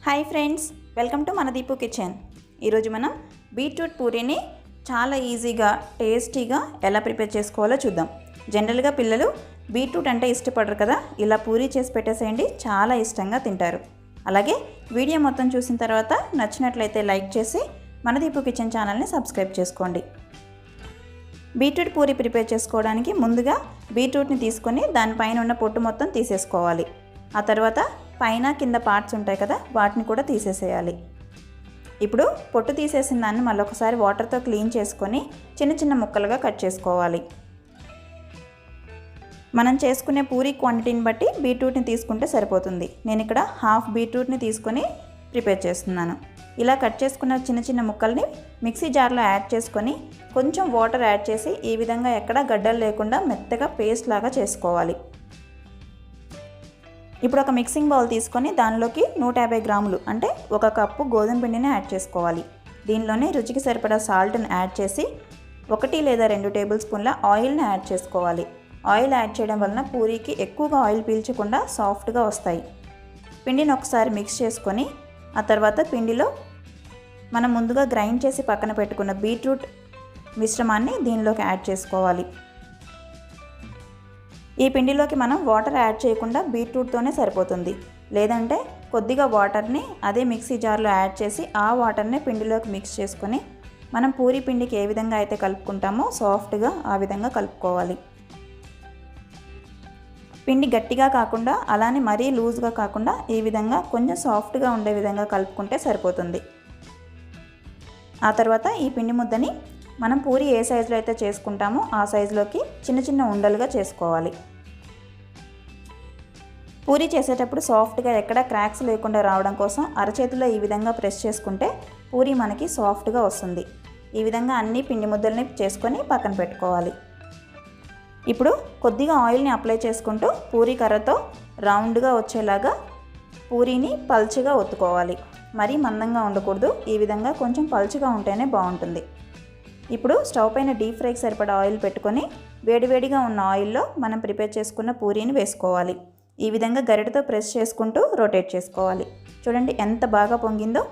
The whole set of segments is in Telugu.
హాయ్ ఫ్రెండ్స్, వెల్కమ్ టు మన దీపు కిచెన్. ఈరోజు మనం బీట్రూట్ పూరీని చాలా ఈజీగా టేస్టీగా ఎలా ప్రిపేర్ చేసుకోవాలో చూద్దాం. జనరల్గా పిల్లలు బీట్రూట్ అంటే ఇష్టపడరు కదా, ఇలా పూరీ చేసి పెట్టేసేయండి, చాలా ఇష్టంగా తింటారు. అలాగే వీడియో మొత్తం చూసిన తర్వాత నచ్చినట్లయితే లైక్ చేసి మన దీపు కిచెన్ ఛానల్ని సబ్స్క్రైబ్ చేసుకోండి. బీట్రూట్ పూరీ ప్రిపేర్ చేసుకోవడానికి ముందుగా బీట్రూట్ని తీసుకొని దానిపైన ఉన్న పొట్టు మొత్తం తీసేసుకోవాలి. ఆ తర్వాత పైన కింద పార్ట్స్ ఉంటాయి కదా, వాటిని కూడా తీసేసేయాలి. ఇప్పుడు పొట్టు తీసేసిన దాన్ని మళ్ళీ ఒకసారి వాటర్తో క్లీన్ చేసుకొని చిన్న చిన్న ముక్కలుగా కట్ చేసుకోవాలి. మనం చేసుకునే పూరీ క్వాంటిటీని బట్టి బీట్రూట్ని తీసుకుంటే సరిపోతుంది. నేను ఇక్కడ హాఫ్ బీట్రూట్ని తీసుకొని ప్రిపేర్ చేస్తున్నాను. ఇలా కట్ చేసుకున్న చిన్న చిన్న ముక్కల్ని మిక్సీ జార్లో యాడ్ చేసుకొని కొంచెం వాటర్ యాడ్ చేసి ఈ విధంగా ఎక్కడ గడ్డలు లేకుండా మెత్తగా పేస్ట్ లాగా చేసుకోవాలి. ఇప్పుడు ఒక మిక్సింగ్ బౌల్ తీసుకొని దానిలోకి 150 గ్రాములు అంటే 1 కప్పు గోధుమ పిండిని యాడ్ చేసుకోవాలి. దీనిలోనే రుచికి సరిపడా సాల్ట్ని యాడ్ చేసి 1 లేదా 2 టేబుల్ స్పూన్ల ఆయిల్ని యాడ్ చేసుకోవాలి. ఆయిల్ యాడ్ చేయడం వలన పూరీకి ఎక్కువగా ఆయిల్ పీల్చకుండా సాఫ్ట్గా వస్తాయి. పిండిని ఒకసారి మిక్స్ చేసుకొని ఆ తర్వాత పిండిలో మనం ముందుగా గ్రైండ్ చేసి పక్కన పెట్టుకున్న బీట్రూట్ మిశ్రమాన్ని దీనిలోకి యాడ్ చేసుకోవాలి. ఈ పిండిలోకి మనం వాటర్ యాడ్ చేయకుండా బీట్రూట్తోనే సరిపోతుంది. లేదంటే కొద్దిగా వాటర్ని అదే మిక్సీ జార్లో యాడ్ చేసి ఆ వాటర్ని పిండిలోకి మిక్స్ చేసుకొని మనం పూరీ పిండికి ఏ విధంగా అయితే కలుపుకుంటామో సాఫ్ట్గా ఆ విధంగా కలుపుకోవాలి. పిండి గట్టిగా కాకుండా అలానే మరీ లూజ్గా కాకుండా ఈ విధంగా కొంచెం సాఫ్ట్గా ఉండే విధంగా కలుపుకుంటే సరిపోతుంది. ఆ తర్వాత ఈ పిండి ముద్దని మనం పూరీ ఏ సైజులో అయితే చేసుకుంటామో ఆ సైజులోకి చిన్న చిన్న ఉండలుగా చేసుకోవాలి. పూరీ చేసేటప్పుడు సాఫ్ట్గా ఎక్కడ క్రాక్స్ లేకుండా రావడం కోసం అరచేతిలో ఈ విధంగా ప్రెస్ చేసుకుంటే పూరీ మనకి సాఫ్ట్గా వస్తుంది. ఈ విధంగా అన్ని పిండి ముద్దల్ని చేసుకొని పక్కన పెట్టుకోవాలి. ఇప్పుడు కొద్దిగా ఆయిల్ని అప్లై చేసుకుంటూ పూరీ కర్రతో రౌండ్గా వచ్చేలాగా పూరీని పల్చగా ఒత్తుకోవాలి. మరీ మందంగా ఉండకూడదు, ఈ విధంగా కొంచెం పల్చగా ఉంటేనే బాగుంటుంది. ఇప్పుడు స్టవ్ పైన డీప్ ఫ్రైకి సరిపడా ఆయిల్ పెట్టుకొని వేడివేడిగా ఉన్న ఆయిల్లో మనం ప్రిపేర్ చేసుకున్న పూరీని వేసుకోవాలి. ఈ విధంగా గరిటెతో ప్రెస్ చేసుకుంటూ రొటేట్ చేసుకోవాలి. చూడండి ఎంత బాగా పొంగిందో.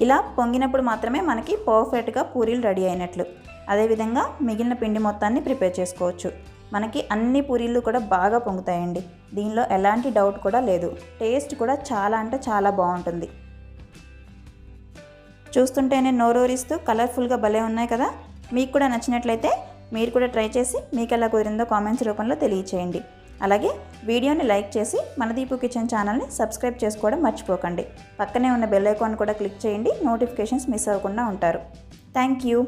ఇలా పొంగినప్పుడు మాత్రమే మనకి పర్ఫెక్ట్గా పూరీలు రెడీ అయినట్లు. అదేవిధంగా మిగిలిన పిండి మొత్తాన్ని ప్రిపేర్ చేసుకోవచ్చు. మనకి అన్ని పూరీలు కూడా బాగా పొంగుతాయండి, దీనిలో ఎలాంటి డౌట్ కూడా లేదు. టేస్ట్ కూడా చాలా అంటే చాలా బాగుంటుంది. చూస్తుంటేనే నోరూరిస్తూ కలర్ఫుల్గా భలే ఉన్నాయి కదా. మీకు కూడా నచ్చినట్లయితే మీరు కూడా ట్రై చేసి మీకు ఎలా కుదిరిందో కామెంట్స్ రూపంలో తెలియచేయండి. అలాగే వీడియోని లైక్ చేసి మన దీపు కిచెన్ ఛానల్ని సబ్స్క్రైబ్ చేసుకోవడం మర్చిపోకండి. పక్కనే ఉన్న బెల్ ఐకాన్ కూడా క్లిక్ చేయండి, నోటిఫికేషన్స్ మిస్ అవ్వకుండా ఉంటారు. Thank you.